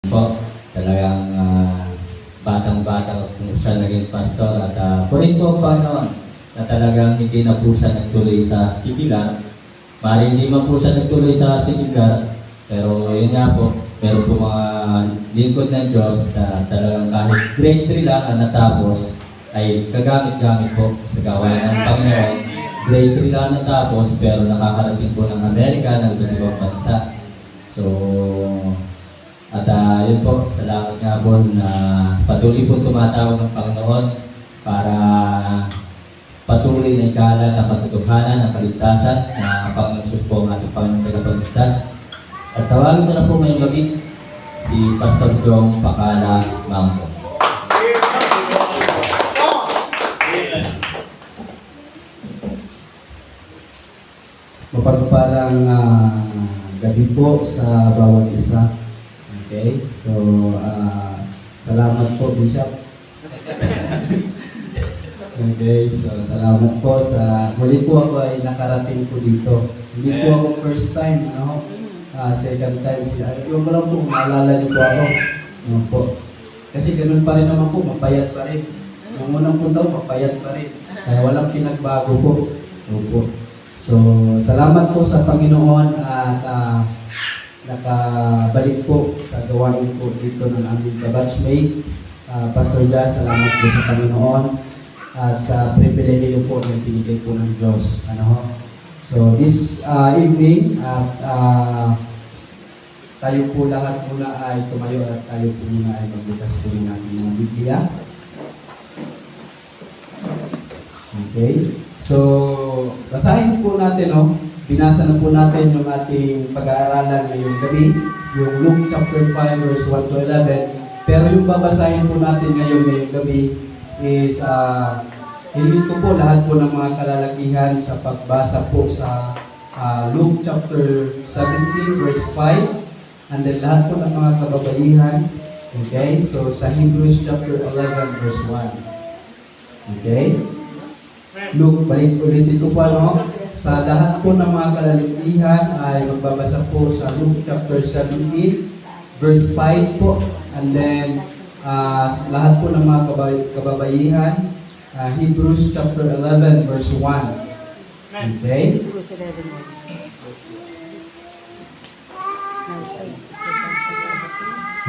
Po, talagang batang-bata kung siya naging pastor at kunin po Panginoon na talagang hindi na po siya nagtuloy sa sikilan. Mari hindi man po siya nagtuloy sa sikilan, pero yun nga po, meron po mga lingkod ng Diyos na talagang kahit grade 3 lang ang natapos ay kagamit-gamit po sa gawain ng Panginoon. Grade 3 lang natapos pero nakakarating po ng Amerika, ng ibang bansa. So, at yun po, salamat nga po na patuloy po tumatawag ng Panginoon para patuloy na ikalat ang katotohanan ng kaligtasan na Panginoon Jesus po ang ating Panginoon tagapagligtas. At tawagin ko na po ngayong gabi si Pastor Jong Pakala Mampo. Mapagparang gabi po sa bawat isa. Okay, so salamat po Bishop. Okay, so salamat po sa muli po ako ay nakarating po dito. Hindi po ako first time, no? Second time siya. Yung mo lang po, maalala niyo po ako. No, po. Kasi ganun pa rin naman po, mapayat pa rin. Yung unang punta ko, mapayat pa rin. Kaya walang pinagbago po. Opo. So, salamat po sa Panginoon at nakabalik po sa gawain po dito ng aming kabatchmate. Pastor Jazz, salamat po sa Panginoon at sa pribilehiyo po na pinigay po ng Diyos. So this evening tayo po lahat muna ay tumayo at tayo po muna ay magbukas po ng ating mga Biblia. Okay. So basahin po natin, binasa na po natin yung ating pag-aaralan ngayong gabi, yung Luke chapter 5 verse 1 to 11. Pero yung babasahin po natin ngayong gabi is hindi ko po lahat po ng mga kalalakihan sa pagbasa po sa Luke chapter 17 verse 5 and then lahat po ng mga kababaihan. Okay? So sa Hebrews chapter 11 verse 1. Okay? Luke, balik ulit ito po sa lahat po ng mga kalalakihan ay magbabasa po sa Luke chapter 17 verse 5 po and then lahat po ng mga kababaihan Hebrews chapter 11 verse 1. Okay? Hebrews 11.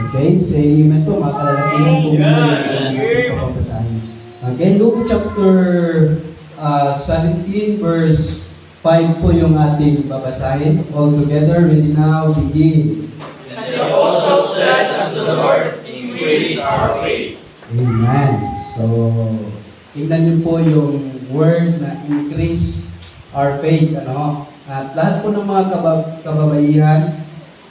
Okay, say amen po, mga kalalakihan po muna yung papabasahin. Okay, Luke chapter 17 verse 5 po yung ating babasahin. All together, ready now, begin. And the apostles said unto the Lord, increase our faith. Amen. So, tingnan niyo po yung word na increase our faith. At lahat po ng mga kababaihan,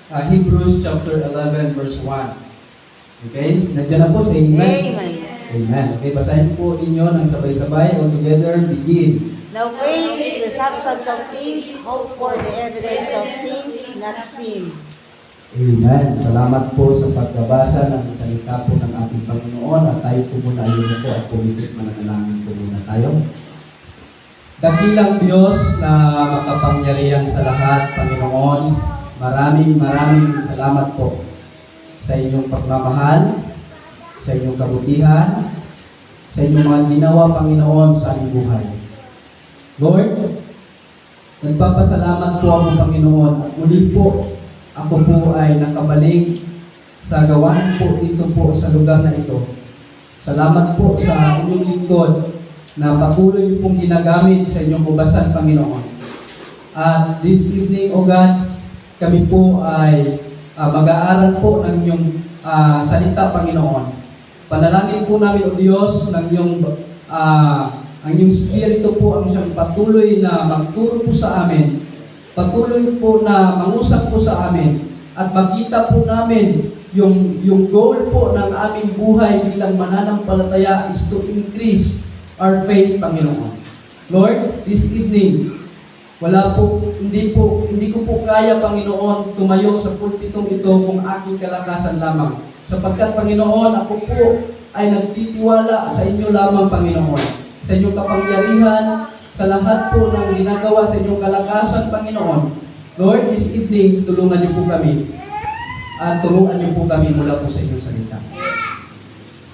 Hebrews chapter 11 verse 1. Okay? Nandiyan na po sa amen. Amen. Amen. Okay, basahin po inyo ng sabay-sabay. All together, begin. Now faith is the substance of things, hope for the evidence of things not seen. Amen. Salamat po sa pagbabasa ng salita po ng ating Panginoon at tayo po muna ayun po at pumitit mananalangin po muna tayo. Dakilang Diyos na makapangyarihan sa lahat, Panginoon, maraming salamat po sa inyong pagmamahal, sa inyong kabutihan, sa inyong mga ginawa, Panginoon, sa aming buhay. Lord, nagpapasalamat po ako, Panginoon, at muli po ako po ay nakabalik sa gawain po dito po sa lugar na ito. Salamat po sa inyong lingkod na patuloy pong ginagamit sa inyong ubasan, Panginoon. At this evening, O God, kami po ay mag-aaral po ng inyong salita, Panginoon. Panalangin po namin, O Diyos, ng iyong ang iyong Espiritu po ang siyang patuloy na magturo po sa amin, patuloy po na mangusap po sa amin, at makita po namin yung goal po ng aming buhay bilang mananampalataya is to increase our faith, Panginoon. Lord, this evening, hindi ko po kaya, Panginoon, tumayo sa pulpitong ito kung aking kalakasan lamang. Sapagkat, Panginoon, ako po ay nagtitiwala sa inyo lamang, Panginoon. Sa inyong kapangyarihan, sa lahat po ng ginagawa sa inyong kalakasan, Panginoon. Lord, this evening, tulungan niyo po kami. at turuan niyo po kami mula po sa inyong salita.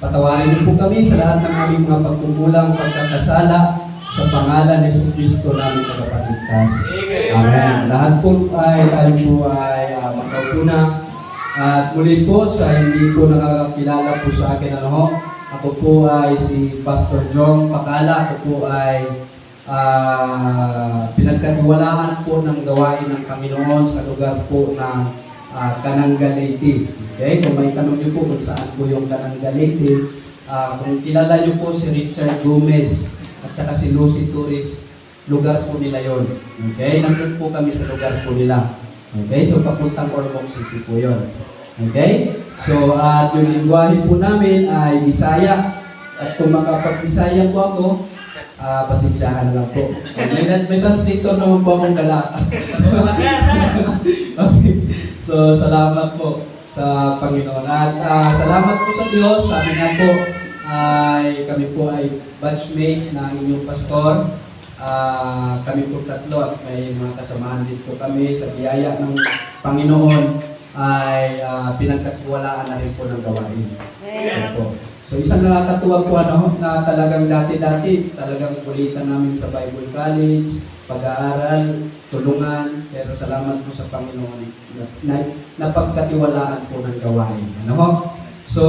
Patawarin niyo po kami sa lahat ng aming mga pagkukulang, pagkakasala, sa pangalan ni Jesucristo namin tagapagligtas. Amen. Lahat po tayo po ay magkaupo na. At muli po sa hindi po nakakakilala po sa akin, ako po ay si Pastor John Pakala. Ako po ay pinagkatiwalaan po ng gawain ng Panginoon sa lugar po ng Cananga Leyte. Okay? Kung may tanong niyo po kung saan po yung Cananga Leyte, kung kilala niyo po si Richard Gomez at saka si Lucy Torres, lugar po nila yon. Okay? Nandun po kami sa lugar po nila. Okay? So, papuntang Ormoc City po yon. Okay? So, at yung lingwahe po namin ay Bisaya. At kung makapag-Bisaya po ako, pasensyahan lang po. May translator naman po akong dala. Okay. So, salamat po sa Panginoon. At salamat po sa Diyos. Sabi nga po, kami po ay batchmate ng inyong pastor. Kami po tatlo at may mga kasamahan din po kami sa biyaya ng Panginoon ay pinagkatiwalaan na rin po ng gawain. Po. So isang nakakatuwa po na talagang dati-dati talagang kulitan namin sa Bible College, pag-aaral, tulungan, pero salamat po sa Panginoon na napagkatiwalaan po ng gawain. So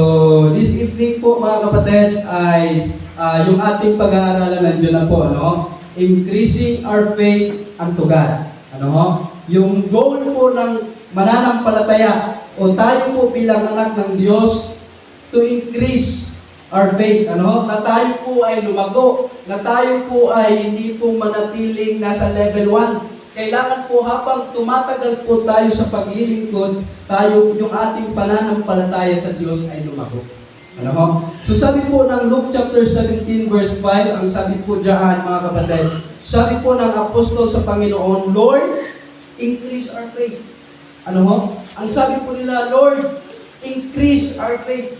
this evening po mga kapatid ay yung ating pag-aaralan nandiyan na po, increasing our faith unto God. Yung goal po ng mananampalataya o tayo po bilang anak ng Diyos to increase our faith, na tayo po ay lumago, na tayo po ay hindi po manatiling nasa level 1. Kailangan po habang tumatagal po tayo sa paglilingkod, tayo yung ating pananampalataya sa Diyos ay lumago. So sabi po ng Luke chapter 17 verse 5, ang sabi po diyan mga kapatid, sabi po ng apostol sa Panginoon, Lord, increase our faith. Ang sabi po nila, Lord, increase our faith.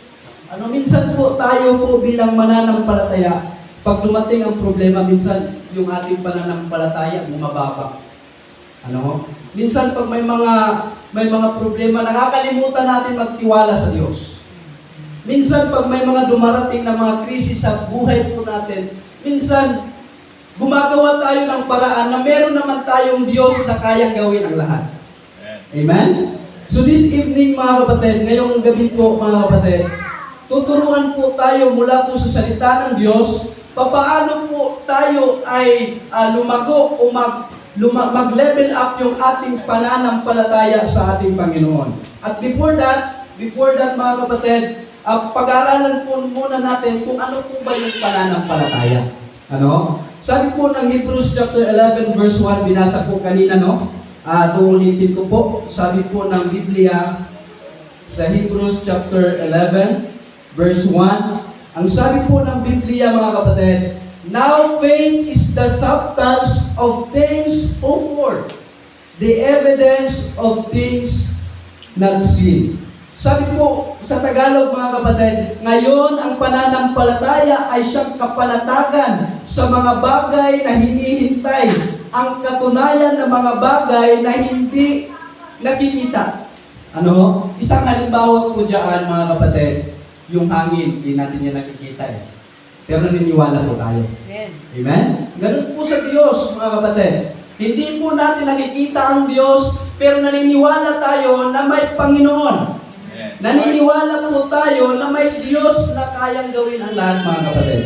Minsan po tayo po bilang mananampalataya, pag dumating ang problema, minsan yung ating pananampalataya bumababa. Minsan pag may mga problema, nakakalimutan natin magtiwala sa Diyos. Minsan pag may mga dumarating na mga krisis sa buhay po natin, minsan gumagawa tayo ng paraan na meron naman tayong Diyos na kayang gawin ang lahat. Amen? So this evening mga kapatid, ngayong gabi po mga kapatid, tuturuan po tayo mula po sa salita ng Diyos, papaano po tayo ay lumago o mag-level up yung ating pananampalataya sa ating Panginoon. At before that mga kapatid, pag-aaralan po muna natin kung ano po ba yung pananampalataya. Sabi po ng Hebrews chapter 11 verse 1, binasa po kanina, ulitin ko po, sabi po ng Biblia sa Hebrews chapter 11 verse 1, ang sabi po ng Biblia mga kapatid, now faith is the substance of things hoped for, the evidence of things not seen. Sabi po sa Tagalog mga kapatid, ngayon ang pananampalataya ay siyang kapanatagan sa mga bagay na hinihintay, ang katunayan ng mga bagay na hindi nakikita. Isang halimbawa po dyan mga kapatid, yung hangin, hindi natin yan nakikita pero naniniwala po tayo. Amen? Ganun po sa Diyos mga kapatid. Hindi po natin nakikita ang Diyos, pero naniniwala tayo na may Panginoon. Naniniwala po tayo na may Diyos na kayang gawin ang lahat mga kapatid.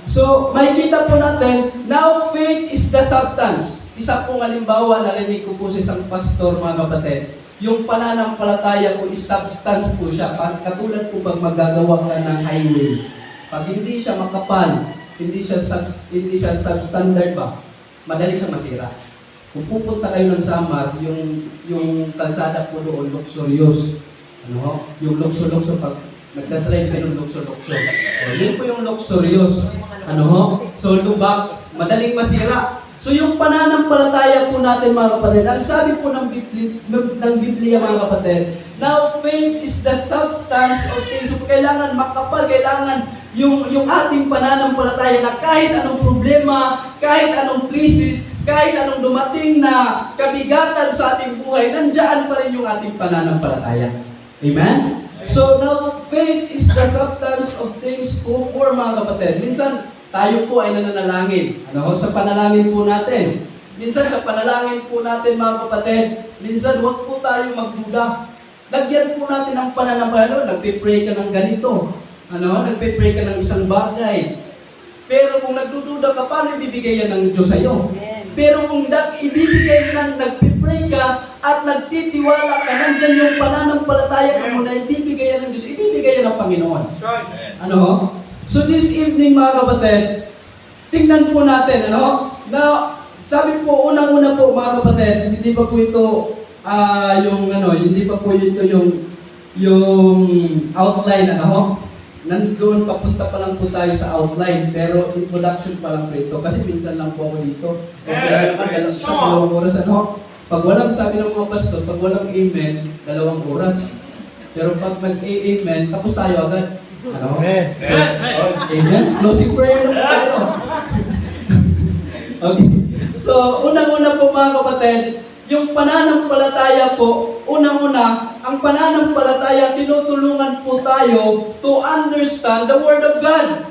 So, makikita po natin, now faith is the substance. Isa pong halimbawa, narinig ko po sa isang pastor mga kapatid, yung pananampalataya po is substance po siya. Katulad po pag magagawa ka ng highway. Pag hindi siya makapal, hindi siya substandard ba, madali siya masira. Kung pupunta kayo ng Samar, yung kalsada po doon, luxurious. Yung luxo-luxo pag nagdadrive kayo ng luxo-luxo. Yun po yung luxurious. So lubak, madaling masira. So yung pananampalataya po natin mga kapatid, ang sabi po ng Biblia mga kapatid, now faith is the substance of things. So kailangan makapal, kailangan yung ating pananampalataya na kahit anong problema, kahit anong krisis, kahit anong dumating na kabigatan sa ating buhay, nandiyan pa rin yung ating pananampalataya. Amen? So now, faith is the substance of things hoped for, mga kapatid. Minsan, tayo po ay nananalangin. Sa panalangin po natin. Minsan sa panalangin po natin, mga kapatid, minsan huwag po tayo magduda. Lagyan po natin ang pananampalataya. Nagpe-pray ka ng ganito. Nagpe-pray ka ng isang bagay. Pero kung nagdududa ka, paano ibibigay yan ng Diyos sa'yo? Pero kung ibibigay mo nagpipray ka at nagtitiwala ka, nandyan yung pananampalataya mo na ibibigay yan ng Diyos, ibibigay yan ng Panginoon. So this evening, mga kapatid, tingnan po natin, na sabi po, unang-una po, mga kapatid, hindi pa po ito, hindi pa po ito yung outline, nandoon, papunta pa lang po tayo sa outline, pero introduction pa lang po ito. Kasi minsan lang po ako dito. Kaya naman, sa 2 oras, Pag walang, sabi ng mga pastor, pag walang amen, 2 oras. Pero pag mag-amen, tapos tayo agad. So, amen? Closing prayer na po tayo. Okay. So, unang-una po, mga kapatid, yung pananampalataya po, unang-una, ang pananampalataya, tinutulungan po tayo to understand the Word of God.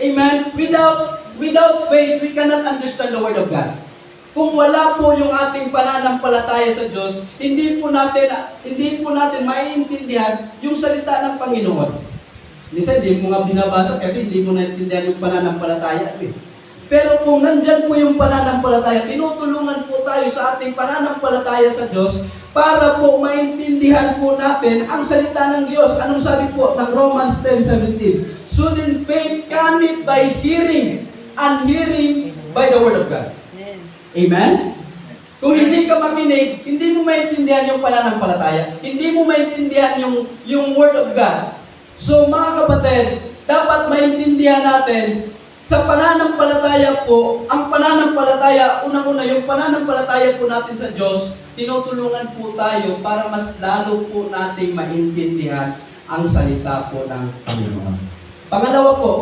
Amen? Without faith, we cannot understand the Word of God. Kung wala po yung ating pananampalataya sa Diyos, hindi po natin maiintindihan yung salita ng Panginoon. Minsan, hindi mo nga binabasa kasi hindi mo naintindihan yung pananampalataya. Pero kung nandyan po yung pananampalataya, tinutulungan po tayo sa ating pananampalataya sa Diyos para po maintindihan po natin ang salita ng Diyos. Anong sabi po ng Romans 10:17? So then faith cometh by hearing, and hearing by the Word of God. Amen? Kung hindi ka makinig, hindi mo maintindihan yung pananampalataya. Hindi mo maintindihan yung Word of God. So mga kapatid, dapat maintindihan natin sa pananampalataya po, ang pananampalataya, unang-una, yung pananampalataya po natin sa Diyos, tinutulungan po tayo para mas lalo po nating maintindihan ang salita po ng Panginoon. Pangalawa po,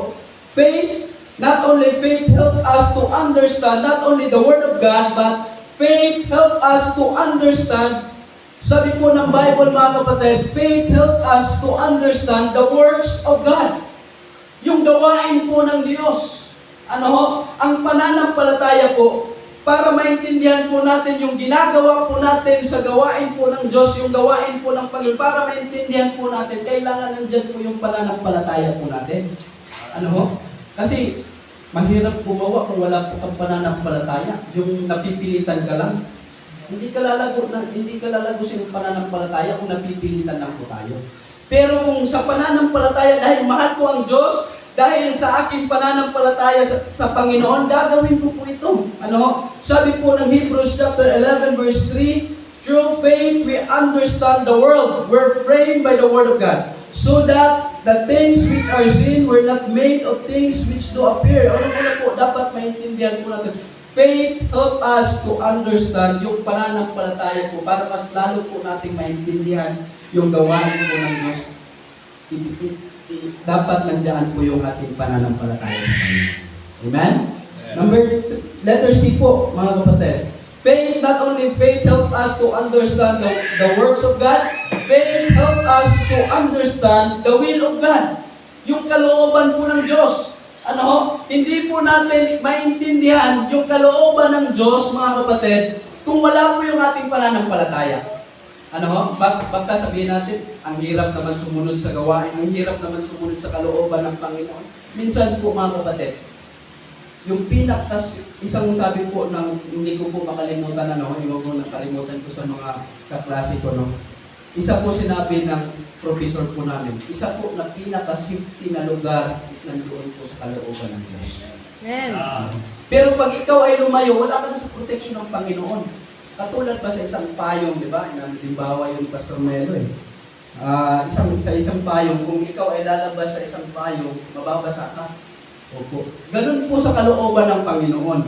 faith, not only faith help us to understand not only the Word of God, but faith help us to understand, sabi po ng Bible, mga kapatid, faith help us to understand the works of God. Yung gawain po ng Diyos. Ang pananampalataya po, para maintindihan po natin yung ginagawa po natin sa gawain po ng Diyos, yung gawain po ng Panginoon, para maintindihan po natin, kailangan nandyan po yung pananampalataya po natin. Kasi mahirap gumawa kung wala po kang pananampalataya. Yung napipilitan ka lang, hindi ka lalago sa pananampalataya kung napipilitan lang po tayo. Pero kung sa pananampalataya, dahil mahal ko ang Diyos, dahil sa aking pananampalataya sa Panginoon, gagawin ko po ito. Sabi po ng Hebrews chapter 11 verse 3, through faith we understand the world. We're framed by the Word of God, so that the things which are seen were not made of things which do appear. Po, dapat maintindihan po natin. Faith help us to understand yung pananampalataya po para mas lalo po nating maintindihan yung gawain po ng Diyos. Dapat nandiyan po yung ating pananampalataya sa Kanya. Amen? Letter C po, mga kapatid. Faith, not only faith help us to understand the works of God, faith help us to understand the will of God. Yung kalooban po ng Diyos. Hindi po natin maintindihan yung kalooban ng Diyos, mga kapatid, kung wala po yung ating pananampalataya. Baka sabihin natin, ang hirap naman sumunod sa gawain, ang hirap naman sumunod sa kalooban ng Panginoon. Minsan po, mga kapatid, yung isang sabi po ng, hindi ko po makalimutan, hindi ko po nakalimutan ko sa mga kaklase ko, isa po sinabi ng professor po namin, isa po na pinaka-safety na lugar is nandoon po sa kalooban ng Diyos. Pero pag ikaw ay lumayo, wala ka na sa protection ng Panginoon. Katulad ba sa isang payong, di ba? Halimbawa yung Pastor Melo isang payong, kung ikaw ay lalabas sa isang payong, mababasa ka. Opo. Ganun po sa kalooban ng Panginoon.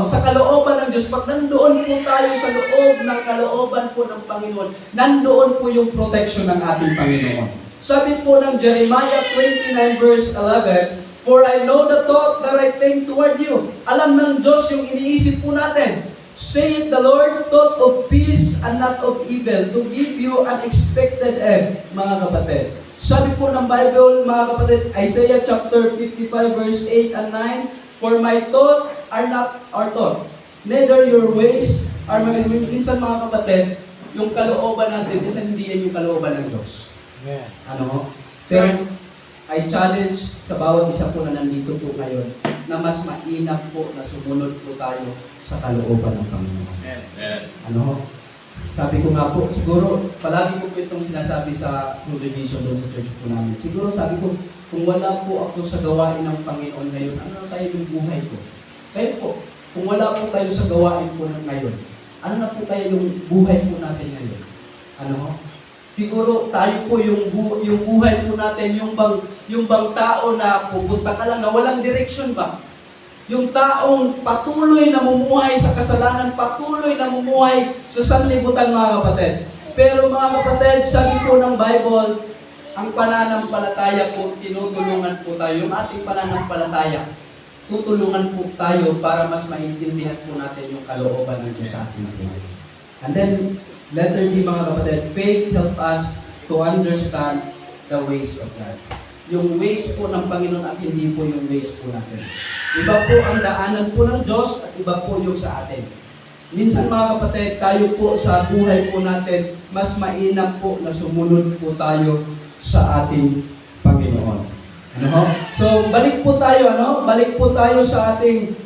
Sa kalooban ng Diyos, pag nandoon po tayo sa loob ng kalooban po ng Panginoon, nandoon po yung protection ng ating Panginoon. Sabi po ng Jeremiah 29 verse 11, For I know the thought that I think toward you. Alam ng Diyos yung iniisip po natin. Saith the Lord, thought of peace and not of evil, to give you an expected end, mga kapatid. Sabi po ng Bible, mga kapatid, Isaiah chapter 55 verse 8 and 9, For my thought are not our thought, neither your ways are my ways. Minsan mga kapatid, yung kalooban natin, minsan hindi yan yung kalooban ng Diyos. Ano? Pero I challenge sa bawat isa po na nandito po ngayon na mas mainam po na sumunod po tayo sa kalooban ng Panginoon. Ano? Sabi ko nga po, siguro, palagi ko po itong sinasabi sa congregation doon sa church po namin. Siguro sabi ko, kung wala po ako sa gawain ng Panginoon ngayon, ano na tayo yung buhay ko? Kayo po, kung wala po tayo sa gawain po ng ngayon, ano na po tayo yung buhay po natin ngayon? Ano? Siguro tayo po yung buhay po natin, yung bang tao na pupunta ka lang na walang direksyon ba? Yung taong patuloy na mumuhay sa kasalanan, patuloy na mumuhay sa sanlibutan, mga kapatid. Pero mga kapatid, sabi po ng Bible, ang pananampalataya po, tinutulungan po tayo. Yung ating pananampalataya, tutulungan po tayo para mas maintindihan po natin yung kalooban ng Diyos sa ating buhay. And then, letter D, mga kapatid, faith help us to understand the ways of God. Yung ways po ng Panginoon at hindi po yung ways po natin. Iba po ang daanan po ng Diyos at iba po yung sa atin. Minsan mga kapatid, tayo po sa buhay po natin, mas mainam po na sumunod po tayo sa ating Panginoon. Ano ho? So, balik po tayo, Balik po tayo sa ating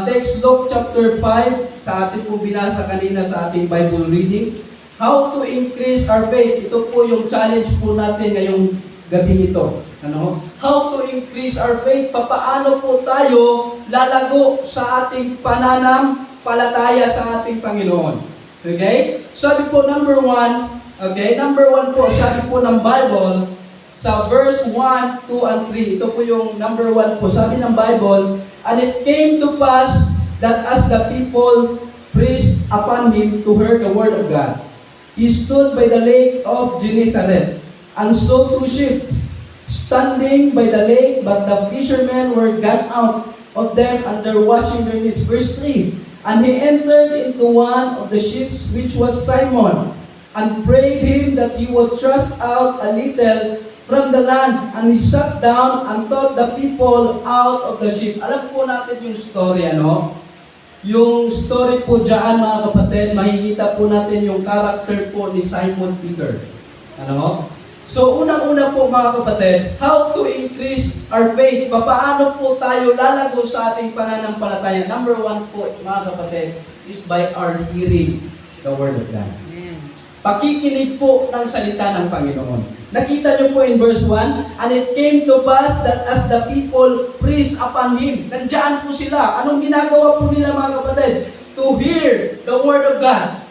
text, Luke chapter 5, sa ating po binasa kanina sa ating Bible reading. How to increase our faith. Ito po yung challenge po natin ngayong gabi ito. How to increase our faith. Papaano po tayo lalago sa ating pananampalataya sa ating Panginoon. Okay? Sabi po number 1, po, sabi po ng Bible, sa verse 1, 2, and 3, ito po yung number 1 po. Sabi ng Bible, and it came to pass that as the people pressed upon him to hear the word of God, he stood by the lake of Gennesaret, and saw 2 ships standing by the lake, but the fishermen were gone out of them, and they're washing their nets. Verse 3, and he entered into one of the ships, which was Simon, and prayed him that he would thrust out a little from the land, and he sat down and taught the people out of the ship. Alam po natin yung story, Yung story po dyan, mga kapatid, makikita po natin yung character po ni Simon Peter. So, unang-una po, mga kapatid, how to increase our faith. Paano po tayo lalago sa ating pananampalataya? Number 1 po, mga kapatid, is by our hearing the Word of God. Pakikinig po ng salita ng Panginoon. Nakita niyo po in verse 1, and it came to pass that as the people pressed upon him, nandiyan po sila. Anong ginagawa po nila, mga kapatid? To hear the Word of God.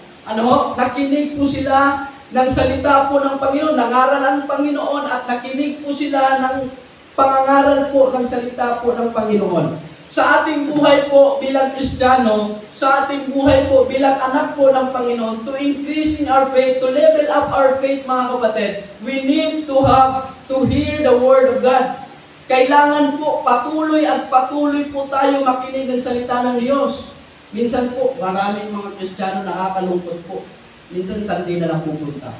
Nakinig po sila ng salita po ng Panginoon, nangaral ang Panginoon, at nakinig po sila ng pangangaral po ng salita po ng Panginoon. Sa ating buhay po bilang Kristiyano, sa ating buhay po bilang anak po ng Panginoon, to increase in our faith, to level up our faith, mga kapatid, we need to hear the Word of God. Kailangan po patuloy at patuloy po tayo makinig ng salita ng Diyos. Minsan po, maraming mga Kristiyano nakakalungkot po. Minsan Sunday na lang pupunta.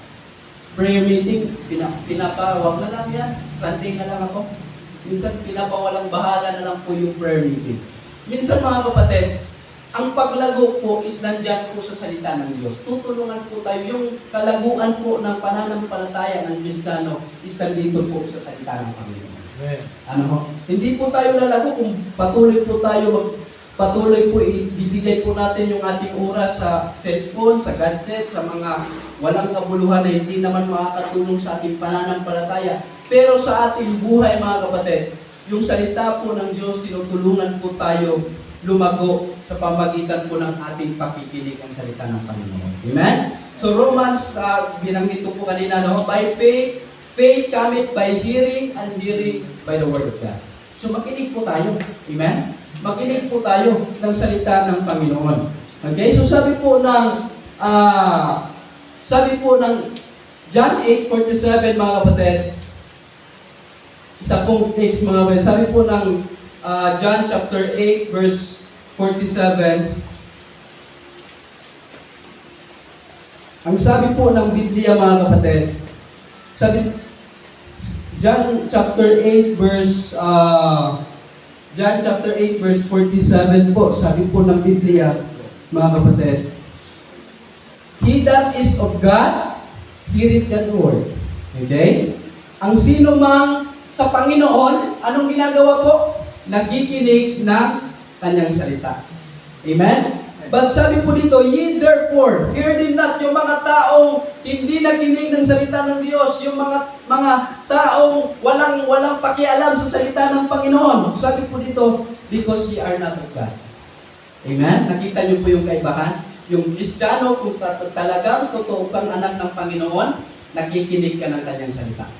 Prayer meeting, pinapawag na lang yan. Sunday na lang ako. Minsan pinapawalang bahala na lang po yung prayer meeting. Minsan mga kapatid, ang paglago po is nandyan po sa salita ng Diyos. Tutulungan po tayo. Yung kalaguan po ng pananampalataya ng Kristiyano is nandito po sa salita ng Panginoon. Hindi po tayo lalago kung patuloy po ibibigay po natin yung ating oras sa cellphone, sa gadget, sa mga walang kabuluhan na hindi naman makakatulong sa ating pananampalataya. Pero sa ating buhay, mga kapatid, yung salita po ng Diyos, tinutulungan po tayo lumago sa pamagitan po ng ating pakikinig ang salita ng Panginoon. Amen? So Romans, binanggit ko po kanina, by faith cometh by hearing, and hearing by the Word of God. So makinig po tayo. Amen? Makinig po tayo ng salita ng Panginoon. Okay? So sabi po ng John 8:47, mga kapatid, Isa pong text mga kapatid. Sabi po ng John chapter 8 verse 47. Ang sabi po ng Biblia mga kapatid, sabi John chapter 8 verse 47 po, sabi po ng Biblia mga kapatid, He that is of God, heareth God's word. Okay? Ang sino mang sa Panginoon, anong ginagawa po? Nagikinig ng kanyang salita. Amen? But sabi po dito, ye therefore, hear them not, yung mga taong hindi nakinig ng salita ng Diyos, yung mga taong walang pakialam sa salita ng Panginoon. Sabi po dito, because ye are not of God. Amen? Nakita niyo po yung kaibahan? Yung Kristiyano, kung talagang totoo kang anak ng Panginoon, nakikinig ka ng kanyang salita.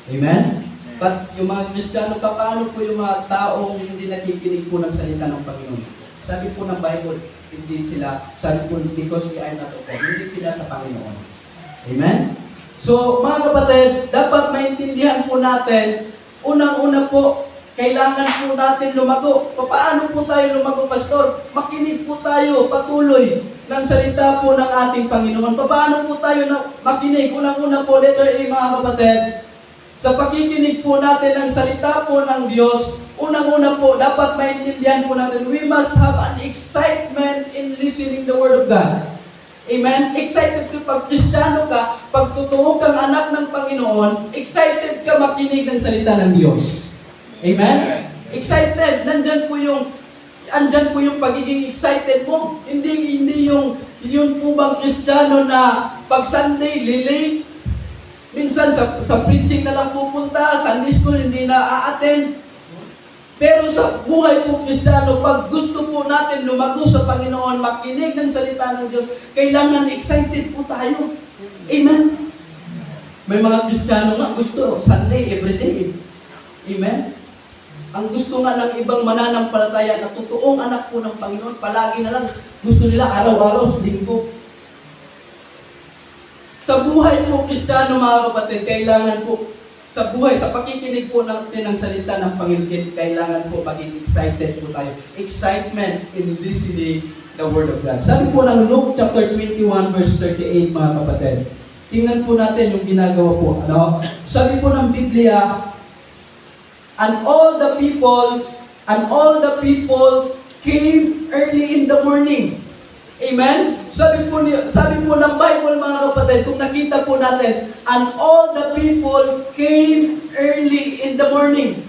Amen? But yung mga Kristiyano, paano po yung mga taong hindi nakikinig po ng salita ng Panginoon? Sabi po ng Bible, hindi sila, sabi po, because we are not of God, hindi sila sa Panginoon. Amen? So, mga kapatid, dapat maintindihan po natin, unang-una po, kailangan po natin lumago. Paano po tayo lumago, Pastor? Makinig po tayo patuloy ng salita po ng ating Panginoon. Paano po tayo makinig? Unang-una po, letter A mga kapatid, sa pakikinig po natin ng salita po ng Diyos, unang-una po, dapat maintindihan po natin, we must have an excitement in listening the Word of God. Amen? Excited ka pag Kristiyano ka, pag totoo kang anak ng Panginoon, excited ka makinig ng salita ng Diyos. Amen? Excited. Andyan po yung pagiging excited mo. Hindi yung po bang Kristiyano na pag Sunday, lilate, minsan sa preaching na lang pupunta, Sunday school hindi na a-attend. Pero sa buhay po Kristiyano, pag gusto po natin lumago sa Panginoon, makinig ng salita ng Diyos, kailangan excited po tayo. Amen? May mga Kristiyano nga gusto, Sunday, everyday. Amen? Ang gusto nga ng ibang mananampalataya na totoong anak po ng Panginoon, palagi na lang gusto nila araw-araw sa linggo. Sa buhay po, Kristiyano mga kapatid, kailangan po, sa buhay, sa pakikinig po natin ng salita ng Panginoon, kailangan po maging excited po tayo. Excitement in listening the Word of God. Sabi po ng Luke chapter 21 verse 38 mga kapatid. Tingnan po natin yung ginagawa po. Sabi po ng Biblia, and all the people came early in the morning. Amen? Sabi po ng Bible mga kapatid, kung nakita po natin, and all the people came early in the morning.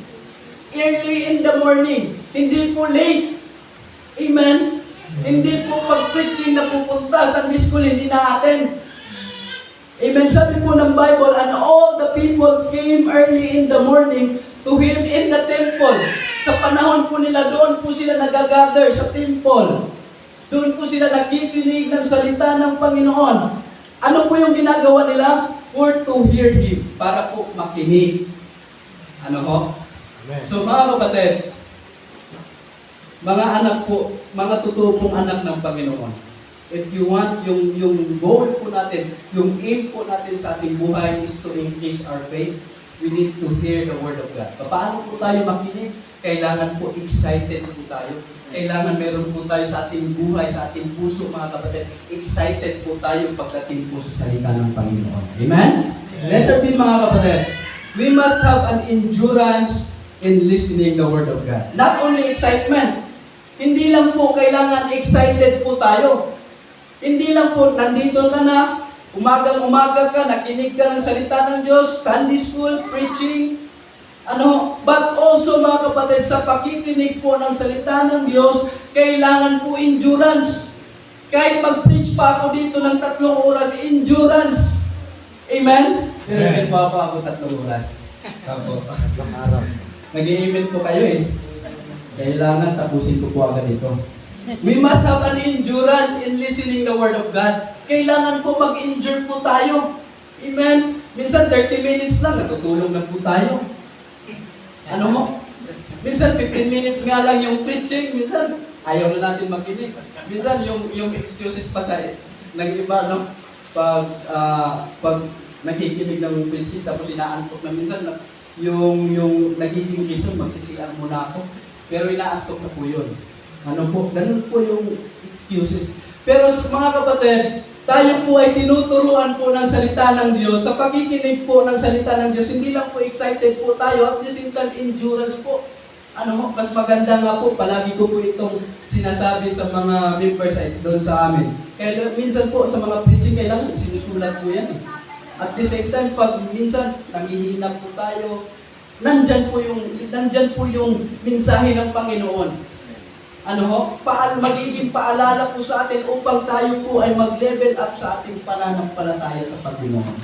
Early in the morning. Hindi po late. Amen? Hindi po pag-preaching na pupunta, Sunday school, hindi na-attend. Amen? Sabi po ng Bible, and all the people came early in the morning to Him in the temple. Sa panahon po nila, doon po sila nagagather sa temple. Doon po sila nakikinig ng salita ng Panginoon. Ano po yung ginagawa nila? For to hear Him. Para po makinig. Ano po? So mga kapatid, mga anak po, mga totoo pong anak ng Panginoon. If you want, yung goal po natin, yung aim po natin sa ating buhay is to increase our faith. We need to hear the Word of God. Paano po tayo makinig? Kailangan po excited po tayo. Kailangan meron po tayo sa ating buhay, sa ating puso mga kapatid. Excited po tayo pagdating po sa salita ng Panginoon. Amen? Letter B mga kapatid. We must have an endurance in listening the Word of God. Not only excitement. Hindi lang po kailangan excited po tayo. Hindi lang po nandito ka na, umagang-umaga ka, nakinig ka ng salita ng Diyos, Sunday school, preaching, but also mga kapatid, sa pakikinig po ng salita ng Diyos, kailangan po endurance. Kahit mag-preach pa ako dito ng 3 oras, endurance. Amen? Pero hindi po ako 3 oras. Ako. Nag-i-email po kayo eh. Kailangan tapusin ko po agad ito. We must have an endurance in listening the Word of God. Kailangan po mag-endure po tayo. Amen? Minsan 30 minutes lang, natutulog na po tayo. Ano mo? Minsan 15 minutes nga lang yung preaching, minsan ayaw na natin makinig. Minsan yung excuses pa sa nag-iba, Pag nakikinig ng preaching tapos inaantok na minsan, yung nagiging reason, magsisiyar muna ako. Pero inaantok na po yun. Ano po, ganun po yung excuses. Pero mga kapatid, tayo po ay tinuturuan po ng salita ng Diyos. Sa pakikinig po ng salita ng Diyos, hindi lang po excited po tayo, at the same time, endurance po. Ano, mas maganda nga po, palagi ko po itong sinasabi sa mga members doon sa amin. Kaya minsan po sa mga preaching, kailangan sinusulat po yan. At the same time, pag minsan nanghihina po tayo, nandyan po yung mensahe ng Panginoon. Ano ho? Magiging paalala po sa atin upang tayo po ay mag-level up sa ating pananampalataya sa Panginoon.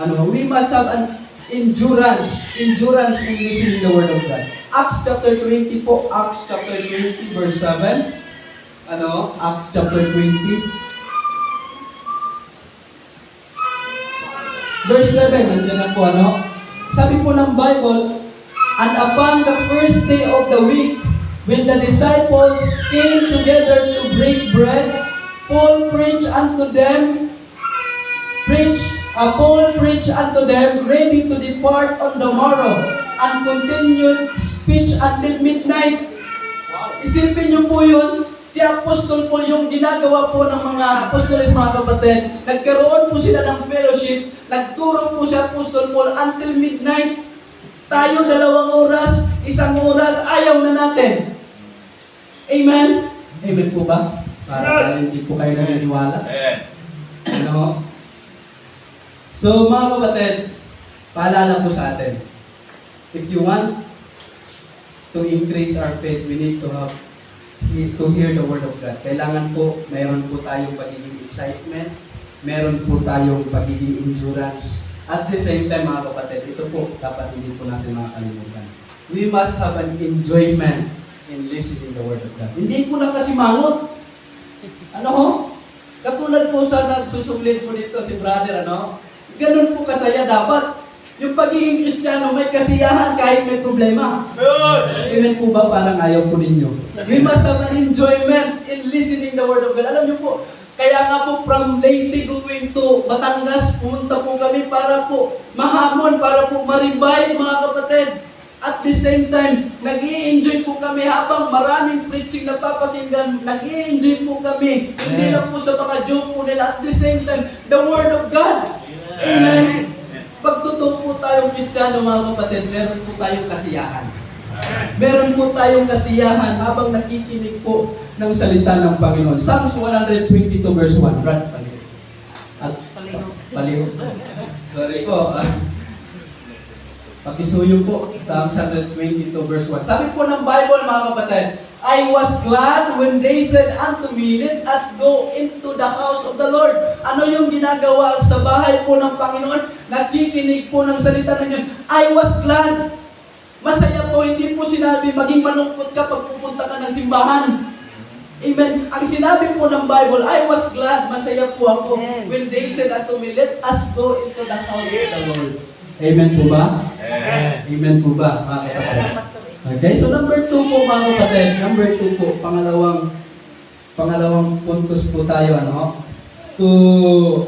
Ano, we must have an endurance in listening the Word of God. Acts chapter 20 po, Acts chapter 20 verse 7. Ano? Acts chapter 20. Verse 7, nandiyan na po, ano? Sabi po ng Bible, and upon the first day of the week, when the disciples came together to break bread, Paul preached unto them, ready to depart on the morrow, and continued speech until midnight. Isipin niyo po yun, si Apostol po yung ginagawa po ng mga apostoles, mga kapatid. Nagkaroon po sila ng fellowship, nagturo po si Apostol Paul until midnight. Tayo 2 oras, 1 oras, ayaw na natin. Amen? Amen po ba? Para hindi po kayo naniniwala. Ano? So mga kapatid, paalala po sa atin. If you want to increase our faith, we need to hear the Word of God. Kailangan po, mayroon po tayong pagiging excitement, meron po tayong pagiging endurance. At the same time, mga kapatid, ito po, dapat hindi po natin makakalimutan. We must have an enjoyment in listening the Word of God. Hindi po na kasi mangot. Ano ho? Katulad po sa nagsusumlid po dito si brother, ano? Ganun po kasaya dapat. Yung pagiging Kristiyano, may kasiyahan kahit may problema. Amen po ba? Parang ayaw po ninyo. We must have an enjoyment in listening the Word of God. Alam niyo po, kaya nga po from Leyte going to Batangas, pumunta po kami para po mahamon, para po maribay, mga kapatid. At the same time, nag-i-enjoy po kami habang maraming preaching na papakinggan, nag-i-enjoy po kami. Hindi lang po sa mga joke po nila. At the same time, the Word of God. Amen. Pag totoo po tayong Kristiyano, mga kapatid, meron po tayong kasiyahan. Meron po tayong kasiyahan habang nakikinig po ng salita ng Panginoon. Psalms 122 verse 1. Brad, paliw. At paliw. Sorry po. Pakisuyo po. Psalms 122 verse 1. Sabi po ng Bible, mga kapatid, I was glad when they said unto me, let us go into the house of the Lord. Ano yung ginagawa sa bahay po ng Panginoon? Nakikinig po ng salita ng Diyos. I was glad. Masaya po, hindi po sinabi maging malungkot ka pag pupunta ka ng simbahan. Amen. Ang sinabi po ng Bible, I was glad, masaya po ako. Amen. When they said unto me, let us go into the house of the Lord. Amen po ba? Amen po ba, mga kapatid? Okay, so number 2 po, mga kapatid. Number 2 po, pangalawang puntos po tayo, ano? To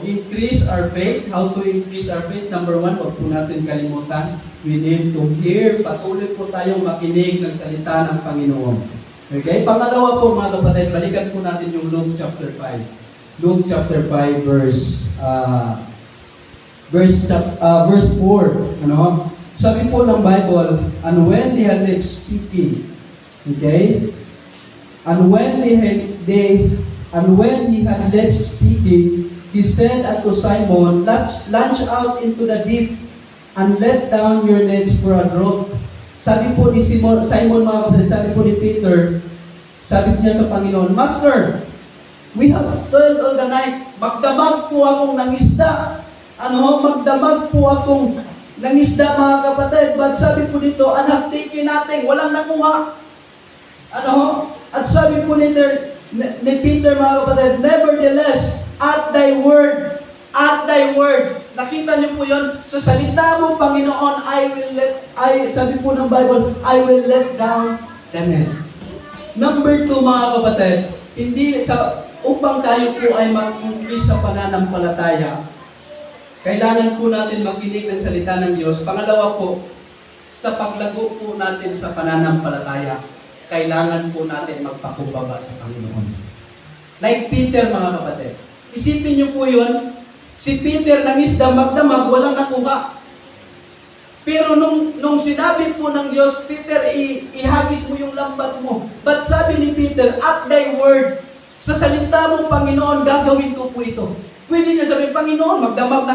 increase our faith. How to increase our faith? Number 1, wag po natin kalimutan. We need to hear. Patuloy po tayong makinig ng salita ng Panginoon. Okay? Pangalawa po, mga kapatid, balikan po natin yung Luke chapter 5. Luke chapter 5 verse 4. Ano? Sabi po ng Bible, and when they had left speaking, okay? And when he had left speaking, he said unto Simon, launch out into the deep and let down your nets for a draught. Sabi po ni Simon, mga kapatid, sabi po ni Peter, sabi niya sa Panginoon, Master, we have toiled all the night. Magdamag po akong nangisda. Magdamag po akong nangisda, mga kapatid. But sabi po dito, and have taken natin, walang nakuha. At sabi po ni Peter, mga kapatid, nevertheless, at thy word, nakita niyo po yun, sa salita mo, Panginoon, sabi po ng Bible, I will let down the net. Number 2, mga kapatid, upang tayo po ay mag-increase sa pananampalataya, kailangan po natin makinig ng salita ng Diyos. Pangalawa po, sa paglago po natin sa pananampalataya, kailangan po natin magpakumbaba sa Panginoon. Like Peter, mga kapatid. Isipin niyo po yun, si Peter nangisda magdamag, walang nakuha. Pero nung sinabi po ng Diyos, Peter, ihagis mo yung lambat mo. But sabi ni Peter, at thy word, sa salita mo, Panginoon, gagawin ko po ito. Pwede niya sabihin, Panginoon, magdamag na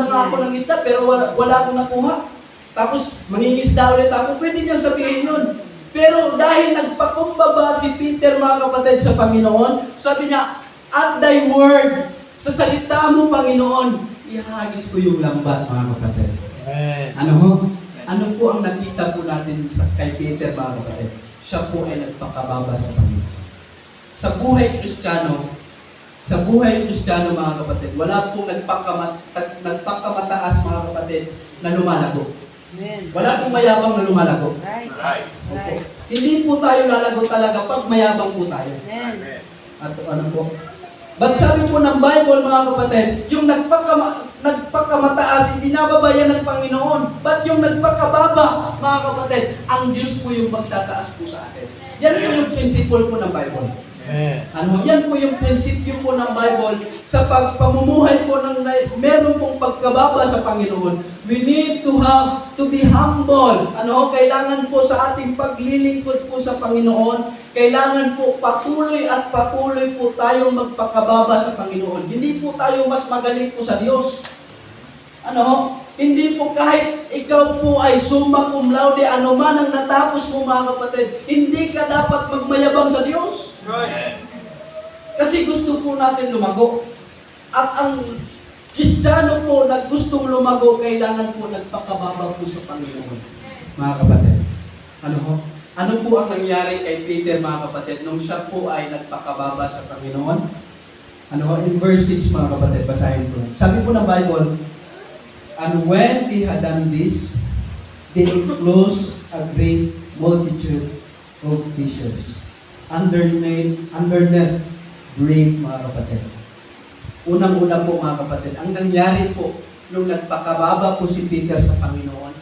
nga ako ng isda, pero wala akong nakuha. Tapos, mangingisda ulit ako. Pwede niya sabihin yun. Pero dahil nagpakumbaba si Peter, mga kapatid, sa Panginoon, sabi niya, at thy word, sa salita mo, Panginoon, ihagis ko yung lambat, mga kapatid. Ano ho? Ano po ang nakita po natin kay Peter, mga kapatid? Siya po ay nagpakababa sa Panginoon. Sa buhay Kristiyano, mga kapatid, wala pong nagpakamataas, mga kapatid, na lumalago. Amen. Wala pong mayabang na lumalago. Right. Opo. Hindi po tayo lalago talaga pag mayabang po tayo. Amen. At ano po? But sabi po ng Bible, mga kapatid, yung nagpakamataas, hindi nababayan ng Panginoon. But yung nagpakababa, mga kapatid, ang Diyos po yung magtataas po sa atin. Yan po yung principle po ng Bible. Ano? Yan po yung prinsipyo po ng Bible sa pagpamumuhay po ng meron pong pagkababa sa Panginoon. We need to be humble. Ano? Kailangan po sa ating paglilingkod po sa Panginoon, kailangan po patuloy at patuloy po tayong magpakababa sa Panginoon. Hindi po tayo mas magaling po sa Diyos. Ano? Hindi po kahit ikaw po ay summa cum laude, ano man ang natapos mo, mga kapatid, hindi ka dapat magmayabang sa Diyos. Kasi gusto po natin lumago. At ang Kristiyano po na gustong lumago, kailangan po nagpakababa po sa Panginoon. Mga kapatid, ano ho? Ano po ang nangyari kay Peter, mga kapatid, nung siya po ay nagpakababa sa Panginoon? Ano ho? In verse 6, mga kapatid, basahin po. Sabi po ng Bible, and when they had done this, they enclosed a great multitude of fishes. Underneath brave, mga kapatid. Unang-una po, mga kapatid, ang nangyari po nung nagpakababa po si Peter sa Panginoon,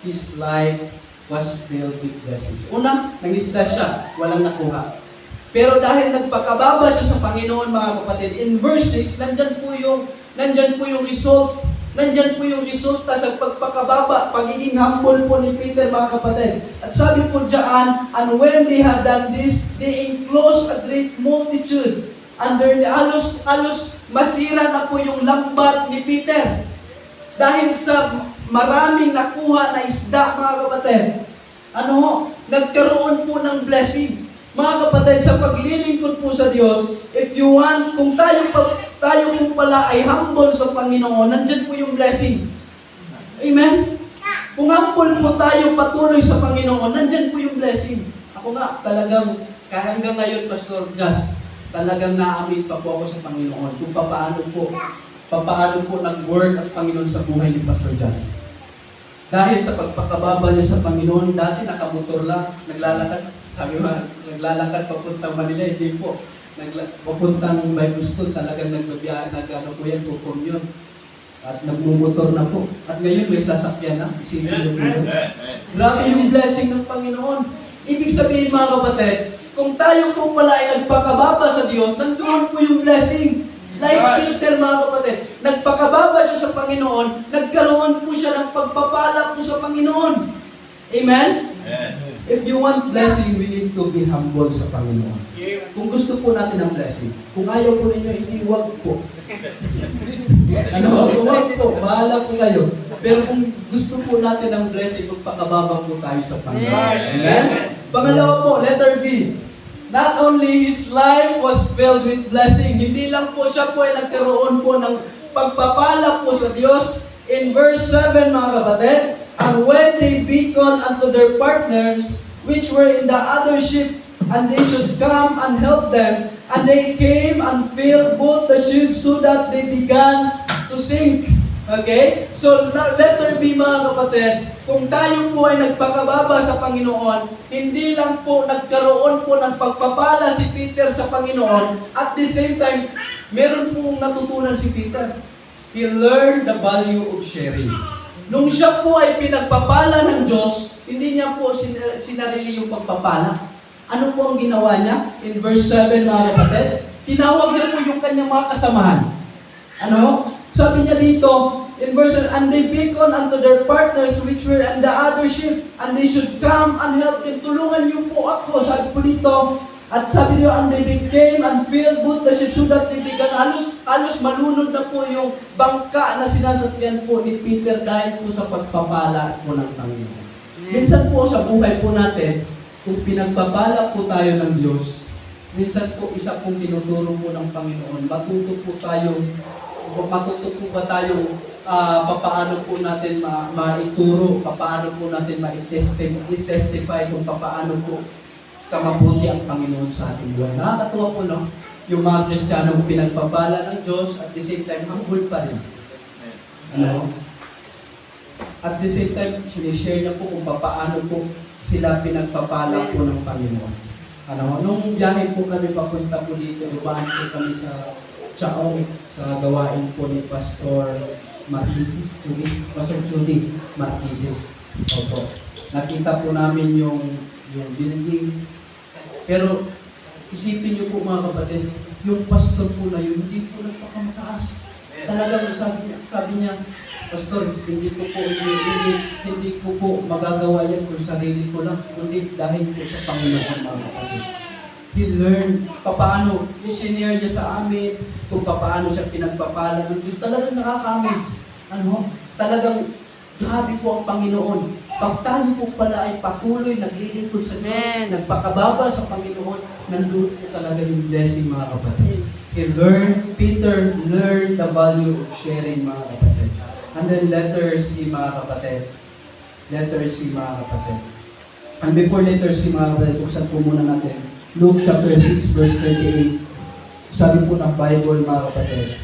his life was filled with blessings. Una, nangisda siya, walang nakuha. Pero dahil nagpakababa siya sa Panginoon, mga kapatid, in verse 6, nandyan po yung result. Nandyan po yung resulta sa pagpakababa, pagiging humble po ni Peter, mga kapatid. At sabi po dyan, and when they had done this, they enclosed a great multitude. Halos masira na po yung lambat ni Peter. Dahil sa maraming nakuha na isda, mga kapatid. Nagkaroon po ng blessing. Mga kapatid, sa paglilingkod po sa Diyos, if you want, kung tayo po pala ay humble sa Panginoon, nandyan po yung blessing. Amen? Kung humble po tayo patuloy sa Panginoon, nandyan po yung blessing. Ako nga, talagang, kaya hanggang ngayon, Pastor Jas, talagang na-amaze pa po ako sa Panginoon kung paano po nag-work ang Panginoon sa buhay ni Pastor Jas. Dahil sa pagpakababa niya sa Panginoon, dati nakamotor lang, naglalakad, sabi mo, naglalakad papuntang Manila, hindi po. Papuntang Bible School, talagang nagbabiyahe, po yan, pupong yun. At nagmumotor na po. At ngayon may sasakyan na, isipin niyo po yun. Grabe yung blessing ng Panginoon. Ibig sabihin, mga kapatid, kung tayo po pala ay nagpakababa sa Diyos, nandoon po yung blessing. Like Peter, mga kapatid, nagpakababa siya sa Panginoon, nagkaroon po siya ng pagpapala po sa Panginoon. Amen? If you want blessing, we need to be humble sa Panginoon. Kung gusto po natin ng blessing, kung ayaw po ninyo, hindi wag po. Wag po, bahala po kayo. Pero kung gusto po natin ng blessing, magpakababa po tayo sa Panginoon. Amen? Pangalawa po, letter B. Not only his life was filled with blessing, hindi lang po siya po ay nagkaroon po ng pagpapala po sa Diyos. In verse 7, mga kapatid, and when they beckoned unto their partners, which were in the other ship, and they should come and help them, and they came and filled both the ships so that they began to sink. Okay? So, letter B, mga kapatid, kung tayo po ay nagpakababa sa Panginoon, hindi lang po nagkaroon po ng pagpapala si Peter sa Panginoon, at the same time, meron pong natutunan si Peter. He learned the value of sharing. Nung siya po ay pinagpapala ng Diyos, hindi niya po sinarili yung pagpapala. Ano po ang ginawa niya? In verse 7, mga kapatid, tinawag niya po yung kanyang mga kasamahan. Ano? Sabi niya dito, in verse 7, and they beckon unto their partners which were in the other ship, and they should come and help them. Tulungan niyo po ako, sabi po dito. At sabi niyo, and they became and filled both the ship so that they began. Halos malunod na po yung bangka na sinasakyan po ni Peter dahil po sa pagpapala po ng Panginoon. Minsan po sa buhay po natin, kung pinagpapala po tayo ng Diyos, minsan po isa pong tinuturo po ng Panginoon, matuto po ba tayong papaano po natin maituro, papaano po natin ma-testify kung papaano po kamabuti ang Panginoon sa ating buhay. Nakakatuwa po, no? Yung mga Kristiyano pinagpapala ng Diyos at the same time, humble pa rin. Ano? At the same time, sinishare niya po kung paano po sila pinagpapala po ng Panginoon. Ano? Nung biyahe po kami papunta po dito, dumaan po kami sa Chaong, sa gawain po ni Pastor Marquises, Pastor Judy Marquises. Opo. Nakita po namin yung building. Pero isipin niyo po mga kapatid, yung pastor po na yun, hindi po nagpakamataas. Talagang sabi niya, Pastor, hindi ko po magagawa yan kung sarili ko lang, kundi dahil po sa Panginoon mga kapatid. He learned paano, i-share niya sa amin, kung paano siya pinagpapala ng Diyos. Talagang nakaka-amaze. Ano? Talagang grabe po ang Panginoon. Pag tayo po pala ay patuloy naglilingkod sa Diyos, nagpakababa sa Panginoon, nandun po talaga yung blessing mga kapatid. Peter learned the value of sharing mga kapatid. And then letter C mga kapatid. Letter C mga kapatid. And before letter C mga kapatid, buksan po muna natin. Luke chapter 6 verse 38. Sabi po ng Bible mga kapatid.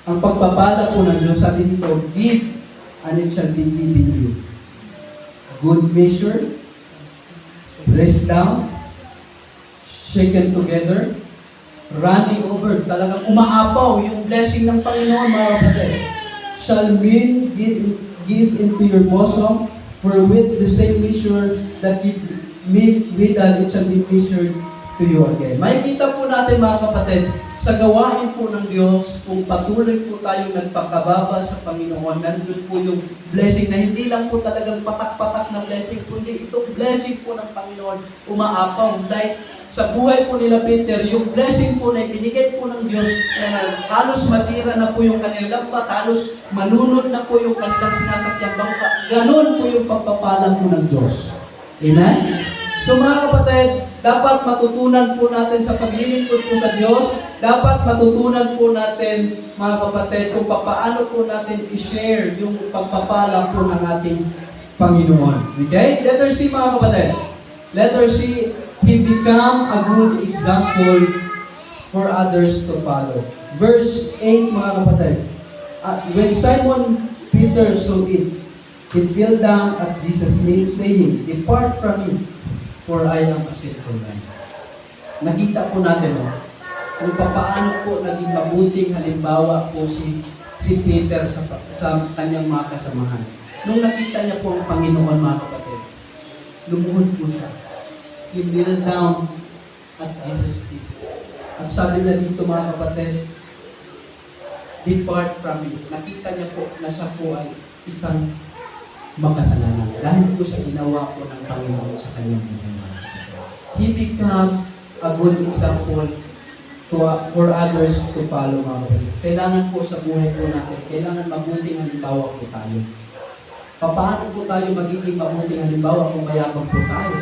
Ang pagpapala po ng Diyos, sabi dito, give and it shall be given you. Good measure, pressed down, shaken together, running over. Talagang umaapaw yung blessing ng Panginoon mga kapatid. Shall men give into your bosom, for with the same measure that you meet with that, it shall be measured to you again. Makikita po natin mga kapatid, sa gawain po ng Diyos, kung patuloy po tayong nagpakababa sa Panginoon, nandun po yung blessing na hindi lang po talagang patak-patak na blessing, kundi itong blessing po ng Panginoon umaapaw. Dahil sa buhay po nila Peter, yung blessing po na ibinigay po ng Diyos, na halos masira na po yung kanilang lambat, halos malunod na po yung kanilang sinasakyang bangka. Ganon po yung pagpapala po ng Diyos. Amen? So mga kapatid, dapat matutunan po natin sa paglilingkod po sa Diyos, dapat matutunan po natin mga kapatid kung paano po natin i-share yung pagpapala po ng ating Panginoon. Okay? Letter C mga kapatid. Letter C, he become a good example for others to follow. Verse 8 mga kapatid. When Simon Peter saw it, he fell down at Jesus' knees saying, "Depart from me, for I am a sinful man." Nakita po natin kung paano po naging mabuting halimbawa po si Peter sa kanyang mga kasamahan. Nung nakita niya po ang Panginoon mga kapatid, lumuhod po siya. He kneel down at Jesus' feet. At sabi niya dito mga kapatid, "Depart from me." Nakita niya po na siya po ay isang makasalanan dahil po sa ginawa po ng Panginoon sa kanyang buhay. He become a good example for others to follow mga kapatid. Kailangan po sa buhay po natin, kailangan mabuting halimbawa po tayo. Paano po tayo magiging mabuting halimbawa kung mayabang po tayo?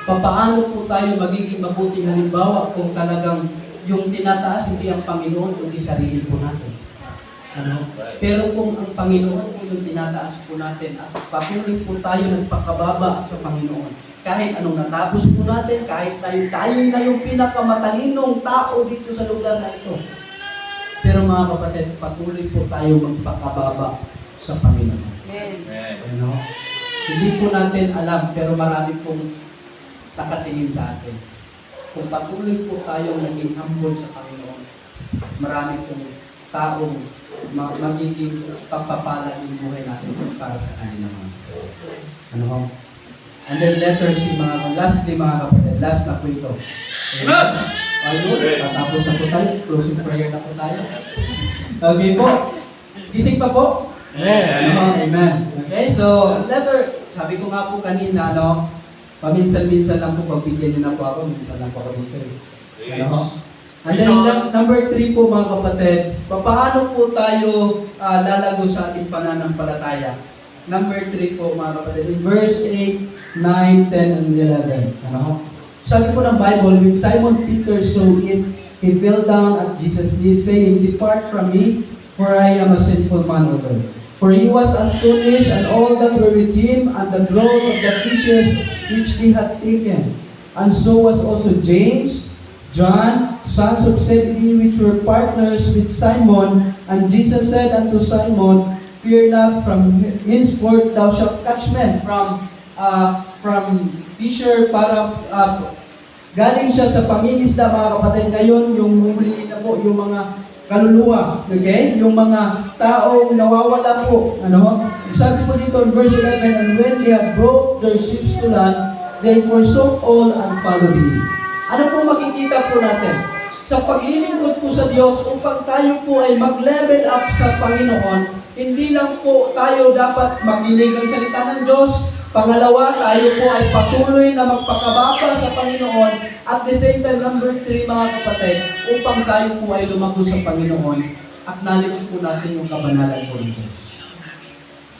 Paano po tayo magiging mabuting halimbawa kung talagang yung tinataas hindi ang Panginoon kundi sarili po natin? Pero kung ang Panginoon po yung tinataas po natin at patuloy po tayo nagpakababa sa Panginoon, kahit anong natapos po natin, kahit tayo na yung pinakamatalinong tao dito sa lugar na ito. Pero mga kapatid, patuloy po tayo magpakababa sa Panginoon. Amen. Hindi po natin alam, pero marami pong nakatingin sa atin. Kung patuloy po tayo naging humble sa Panginoon, marami pong taong magiging pagpapala yung buhay natin para sa kanila mga kapatid. Ano ho? And then letter C mga lastly mga kapatid, last na po ito. Ayun, tatapos na po tayo, closing prayer na po tayo. Okay po, gising pa po? Amen. Okay, so letter, sabi ko nga po kanina, paminsan-minsan lang po pagbigyan niyo na po ako, minsan lang po ako dito. And then number 3 po mga kapatid, paano po tayo lalago sa ating pananampalataya? Number 3 po mga kapatid, in verse 8, 9, 10, and 11. Sabi po ng Bible, when Simon Peter saw it, he fell down at Jesus' knees, saying, "Depart from me, for I am a sinful man, O Lord." For he was astonished, and all that were with him, at the draught of the fishes which he had taken. And so was also James, John, sons of Zebedee, which were partners with Simon. And Jesus said unto Simon, "Fear not, from henceforth thou shalt catch men." From fisher para galing siya sa pangingisda mga kapatid. Ngayon, yung huli na po, yung mga kaluluwa, okay? Yung mga taong nawawala po. Sabi po dito in verse 11, "And when they had brought their ships to land, they forsook all and followed him." Ano po makikita po natin? Sa paglilingkod po sa Diyos, upang tayo po ay mag-level up sa Panginoon, hindi lang po tayo dapat maginig ng salita ng Diyos. Pangalawa, tayo po ay patuloy na magpakababa sa Panginoon. At the same time, number 3 mga kapatid, upang tayo po ay lumago sa Panginoon, acknowledge po natin yung kabanalan po ng Diyos.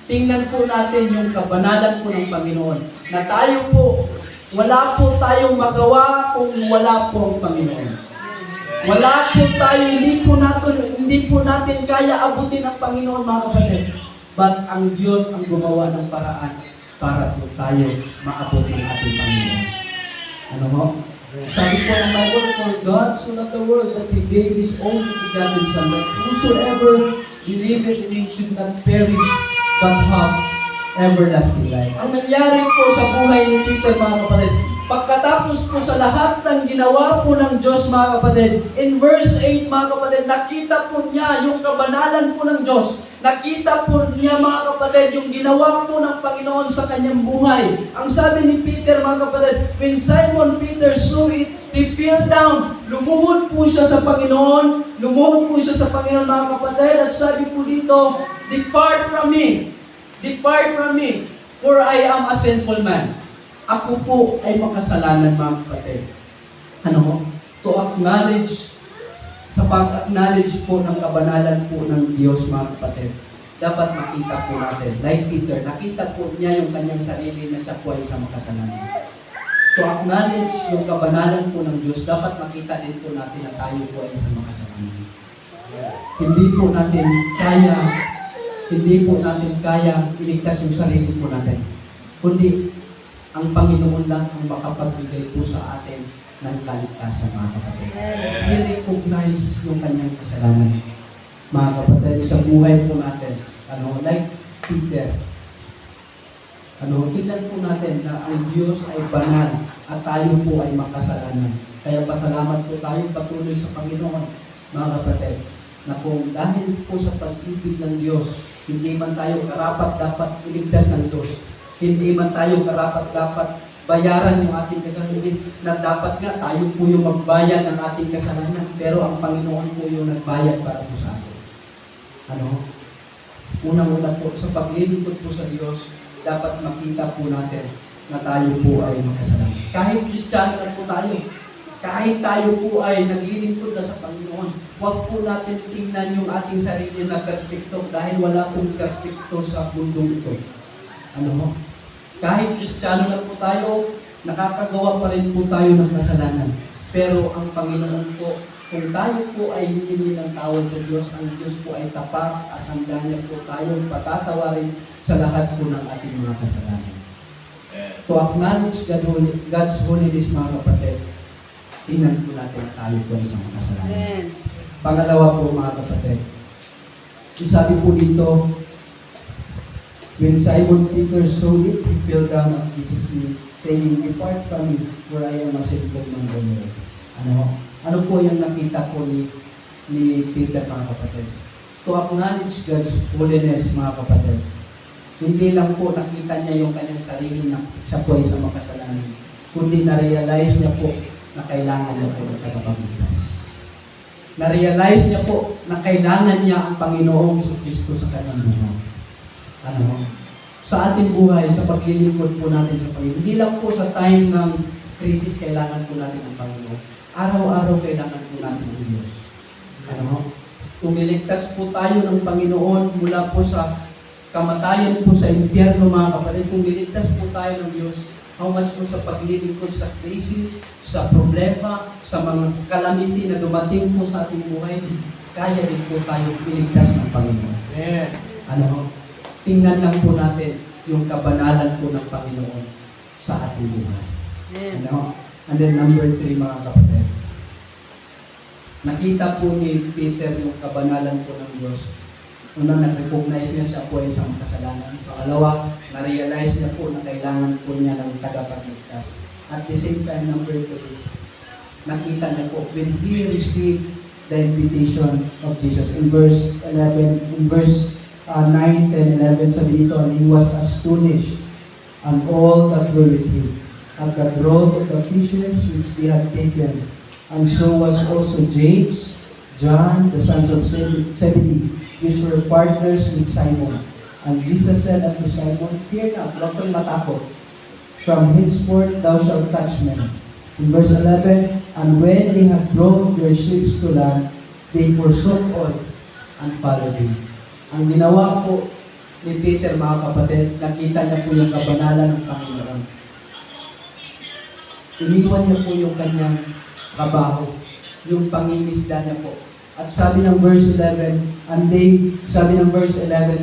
Tingnan po natin yung kabanalan po ng Panginoon, na tayo po, wala po tayong magawa kung wala po ang Panginoon. Wala po tayo, hindi po natin kaya abutin ang Panginoon mga kapatid. But ang Diyos ang gumawa ng paraan para po tayo maabot ng ating Panginoon. Ano mo? Sabi po ng Bible, "For God so loved the world that He gave His only begotten Son, that whosoever believeth in Him should not perish, but have everlasting life." Ang nangyari po sa buhay ni Peter mga kapatid, pagkatapos po sa lahat ng ginawa po ng Diyos mga kapatid, in verse 8 mga kapatid, nakita po niya yung kabanalan po ng Diyos. Nakita po niya mga kapatid yung ginawa po ng Panginoon sa kanyang buhay. Ang sabi ni Peter mga kapatid, when Simon Peter saw it, he fell down. Lumuhod po siya sa Panginoon. Lumuhod po siya sa Panginoon mga kapatid. At sabi po dito, "Depart from me. Depart from me, for I am a sinful man." Ako po ay makasalanan mga kapatid. To acknowledge, sa pag-acknowledge po ng kabanalan po ng Diyos mga kapatid, dapat makita po natin, like Peter, nakita po niya yung kanyang sarili na siya po ay isang makasalanan. To acknowledge yung kabanalan po ng Diyos, dapat makita din po natin na tayo po ay isang makasalanan. Hindi po natin kaya iligtas yung sarili po natin. Kundi, ang Panginoon lang ang makapagbigay po sa atin ng kaligtasan mga kapatid. I-recognize yung kanyang kasalanan. Mga kapatid, sa buhay po natin, like Peter, tingnan po natin na ang Diyos ay banal at tayo po ay makasalanan. Kaya pasalamat po tayo patuloy sa Panginoon, mga kapatid, na kung dahil po sa pag-ibig ng Diyos, hindi man tayo karapat-dapat iligtas ng Diyos, hindi man tayo karapat-dapat bayaran yung ating kasalanan, na dapat nga tayo po yung magbayad ng ating kasalanan, pero ang Panginoon po yung nagbayad para po sa atin. Unang-una po, sa paglilingkod po sa Diyos, dapat makita po natin na tayo po ay makasalanan. Kahit Kristiyano na po tayo, kahit tayo po ay naglilingkod na sa Panginoon, huwag po natin tingnan yung ating sarili na perfecto dahil wala pong perfecto sa mundong ito. Kahit Kristiyano na po tayo, nakakagawa pa rin po tayo ng kasalanan. Pero ang Panginoon po, kung tayo po ay hihingi ng tawad sa Diyos, ang Diyos po ay tapat at handa niya po tayong patatawarin sa lahat po ng ating mga kasalanan. To acknowledge God's holiness mga kapatid, tingnan po natin na tayo po ay isang kasalanan. Pangalawa po mga kapatid, sabi po dito, when Simon Peter saw it, he fell down at Jesus' knees, saying, "Depart from me, for I am a sinful man, O Lord." Ano po yung nakita po ni Peter mga kapatid? to acknowledge God's holiness, mga kapatid. Hindi lang po nakita niya yung kanyang sarili na siya po ay sa makasalanan, kundi na-realize niya po na kailangan niya po ng tagapagligtas. Na-realize niya po na kailangan niya ang Panginoong Kristo sa kanyang buhay. Sa ating buhay, sa paglilingkod po natin sa Panginoon. Hindi lang po sa time ng krisis kailangan po natin ang Panginoon. Araw-araw kailangan po natin ang Diyos. Tumiligtas po tayo ng Panginoon mula po sa kamatayan po sa impyerno, mga kapatid. Kung niligtas po tayo ng Diyos, how much po sa paglilingkod sa krisis, sa problema, sa mga calamity na dumating po sa ating buhay, kaya rin po tayo iligtas ng Panginoon. Tingnan lang po natin yung kabanalan po ng Panginoon sa ating buhay. And then number 3, mga kapatid. Nakita po ni Peter yung kabanalan po ng Diyos. Una, na-recognize niya siya po ay isang kasalanan. Pangalawa, na-realize niya po na kailangan po niya ng tagapagligtas. At the same time, number 3, nakita niya po when he received the invitation of Jesus. In verse 11, in verse 9, 10, 11, sabi dito, and he was astonished and all that were with him at the growth of the fishes which they had taken. And so was also James, John, the sons of Zebedee, which were partners with Simon. And Jesus said unto Simon, fear not, huwag kang matakot. From henceforth thou shalt catch men. In verse 11, and when they had brought their ships to land, they forsook all and followed him. Ang ginawa po ni Peter, mga kapatid, nakita niya po yung kabanalan ng Panginoon. Iniwan niya po yung kanyang trabaho, yung pangingisda niya po. At sabi ng verse 11,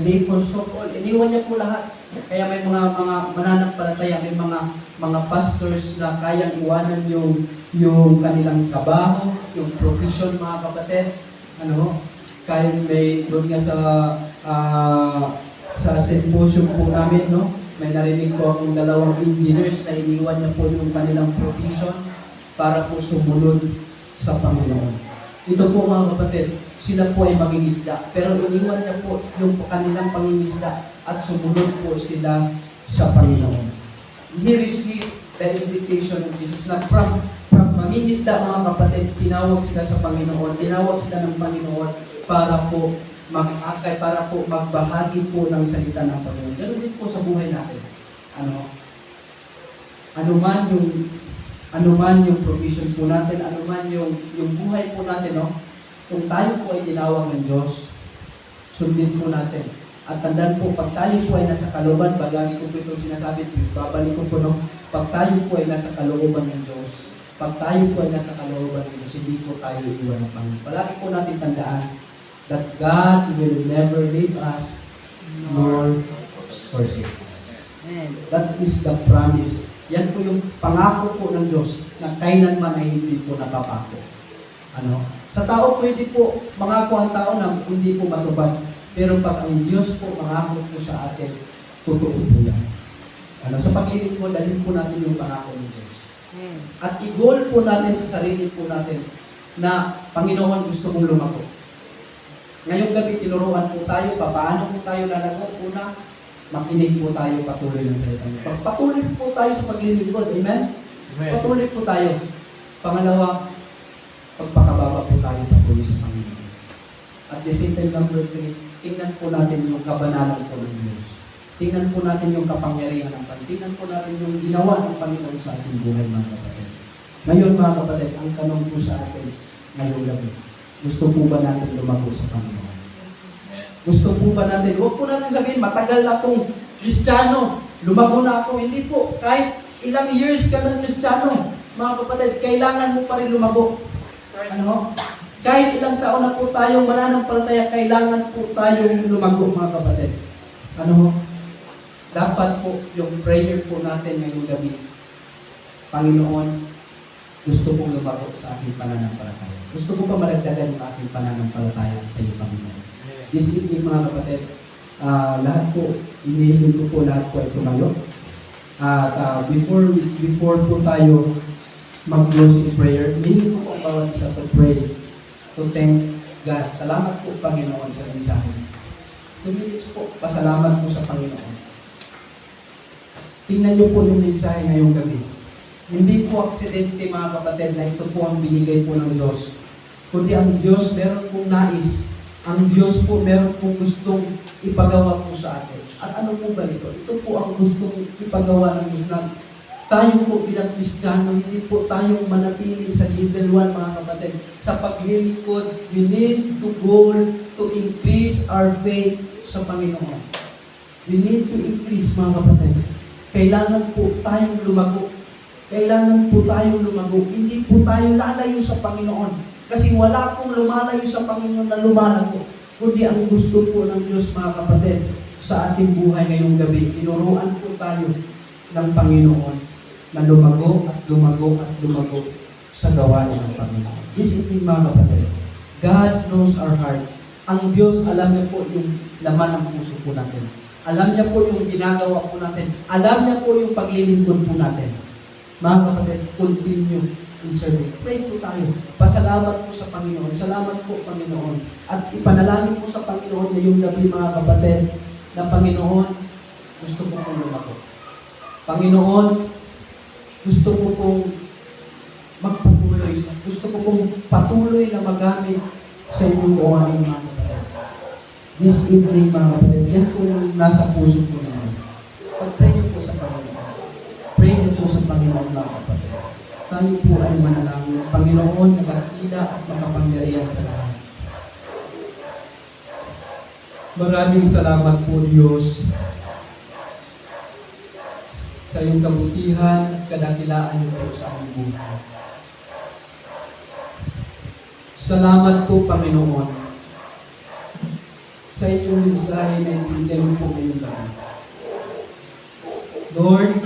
they forsook all. Iniwan niya po lahat. Kaya may mga mananampalataya, may mga pastors na kayang iwanan yung kanilang trabaho, yung provision, mga kapatid. Kaya may doon nga sa symposium po namin, may narinig po akong 2 engineers na iniwan niya po yung kanilang provision para po sumunod sa Panginoon. Ito po, mga kapatid, sila po ay mangingisda, pero iniwan niya po yung kanilang pangingisda at sumunod po sila sa Panginoon. He received the invitation of Jesus na from mangingisda, mga kapatid, tinawag sila sa Panginoon, tinawag sila ng Panginoon para po mag-akay, para po magbahagi po ng salita ng Panginoon. Ganun din po sa buhay natin. Anuman yung provision po natin, anuman yung buhay po natin, kung tayo po ay tinawag ng Diyos, sundin po natin. At tandaan po, pag tayo po ay nasa kalooban, lagi ko po itong sinasabi, babalik ko po, pag tayo po ay nasa kalooban ng Diyos, pag tayo po ay nasa kalooban ng Diyos, hindi po tayo iwan ng Panginoon. Palagi po natin tandaan that God will never leave us nor forsake us. That is the promise. Yan po yung pangako po ng Diyos na kailanman ay hindi po napapako. Sa tao pwede po mangako ang tao na hindi po matupad. Pero pag ang Diyos po mangako po sa atin, totoo po yan. Sa paglilingkod, dalhin po natin yung pangako ng Diyos. At i-goal po natin sa sarili po natin na, Panginoon, gusto kong lumako. Ngayong gabi, tinuruan po tayo, paano po tayo lalago. Una, makinig po tayo patuloy ng salita niyo. Patuloy po tayo sa paglilingkod. Amen? Patuloy po tayo. Pangalawa, pagpakababa po tayo patuloy sa Panginoon. At the same time, number 3, tingnan po natin yung kabanalan po ng Diyos. Tingnan po natin yung kapangyarihan ng Panginoon. Tingnan po natin yung ginawa ng Panginoon sa ating buhay, mga kapatid. Ngayon, mga kapatid, ang tanong po sa atin ngayong gabi, gusto po ba natin lumago sa Panginoon? Gusto po ba natin? Huwag po natin sabihin, matagal na akong Kristiyano, lumago na ako. Hindi po, kahit ilang years ka ng Kristiyano, mga kapatid, kailangan mo pa rin lumago. Kahit ilang taon na po tayong mananampalataya, kailangan po tayong lumago, mga kapatid. Dapat po yung prayer po natin ngayong gabi, Panginoon, gusto kong lumago sa aking pananampalataya. Gusto ko pa maragdagan yung aking pananampalataya sa iyo, Panginoon. This evening, mga kapatid, lahat po, inihiling ko po lahat po ay tumayo. At before po tayo mag-close in prayer, inihiling ko po ang bawat isa to pray, to thank God, salamat po Panginoon sa mensahe. 2 minutes po, pasalamat po sa Panginoon. Tingnan niyo po yung mensahe ngayong gabi. Hindi po aksidente mga kapatid na ito po ang binigay po ng Diyos. Kundi ang Diyos meron pong nais. Ang Diyos po meron pong gustong ipagawa po sa atin. At ano po ba ito? Ito po ang gustong ipagawa ng Diyos na tayo po bilang Kristiyano, hindi po tayong manatili sa level 1 mga kapatid. Sa paglilingkod, we need to goal to increase our faith sa Panginoon. We need to increase mga kapatid. Kailangan po tayong lumago. Kailangan po tayong lumago. Hindi po tayo lalayo sa Panginoon. Kasi wala pong lumalayo sa Panginoon na lumalago. Kundi ang gusto po ng Diyos mga kapatid sa ating buhay ngayong gabi. Tinuruan po tayo ng Panginoon na lumago at lumago at lumago sa gawain ng Panginoon. This evening mga kapatid, God knows our heart. Ang Diyos alam niya po yung laman ng puso po natin. Alam niya po yung ginagawa po natin. Alam niya po yung paglilingkod po natin. Mga kapatid, continue in serving. Pray po tayo. Pasalamat po sa Panginoon. Salamat po Panginoon. At ipanalangin po sa Panginoon ngayong gabi mga kapatid na Panginoon, gusto ko pong lumago. Panginoon, gusto ko pong magpatuloy. Gusto ko pong patuloy na magamit sa inyong gawain mga kapatid. This evening mga kapatid, yan po yung nasa puso po naman. Pag-pray niyo po sa Panginoon. Pray niyo po sa Panginoon mga kapatid. Tayo po ay manalangin. Panginoon, nagakila at makapangyarihan sa lahat. Maraming salamat po Diyos sa iyong kabutihan at kadakilaan niyo po sa aming buhay. Salamat po Panginoon sa inyong mensahe na ibigay mo po ngayong gabi. Lord,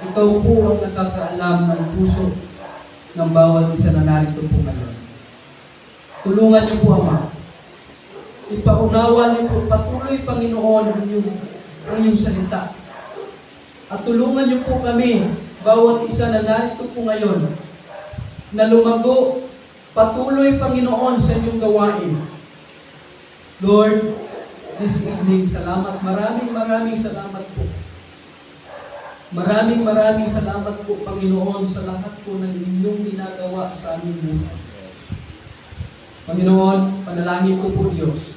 ikaw po ang nakakaalam ng puso ng bawat isa na narito po ngayon. Tulungan niyo po Ama. Ipaunawa niyo po patuloy Panginoon ang iyong salita. At tulungan niyo po kami, bawat isa na narito po ngayon, na lumago patuloy Panginoon sa inyong gawain. Lord, this evening, salamat. Maraming salamat po. Maraming salamat po, Panginoon, sa lahat po ng inyong ginagawa sa aming buhay. Panginoon, panalangin ko po, Diyos,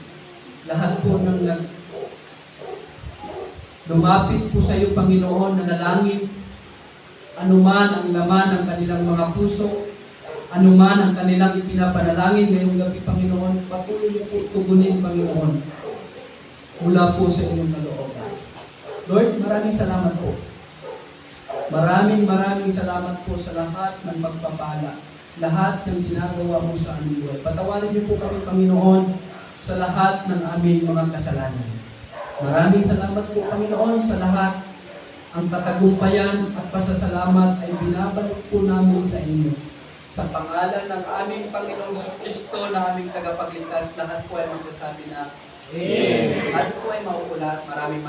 lahat po ng lumapit po sa iyo, Panginoon, na nalangin, anuman ang laman ng kanilang mga puso, anuman ang kanilang ipinapanalangin ngayong gabi, Panginoon, patuloy niyo po tugunin, Panginoon, mula po sa inyong kalooban. Lord, maraming salamat po. Maraming salamat po sa lahat ng pagpapala, lahat ng ginagawa mo sa aming buhay. Patawarin niyo po kami, Panginoon, sa lahat ng aming mga kasalanan. Maraming salamat po, Panginoon, sa lahat. Ang katagumpayan at pasasalamat ay binabalik po namin sa inyo. Sa pangalan ng aming Panginoong Kristo na aming tagapagligtas, lahat po ay magsasabi na Amen. Lahat po ay mauulat. Maraming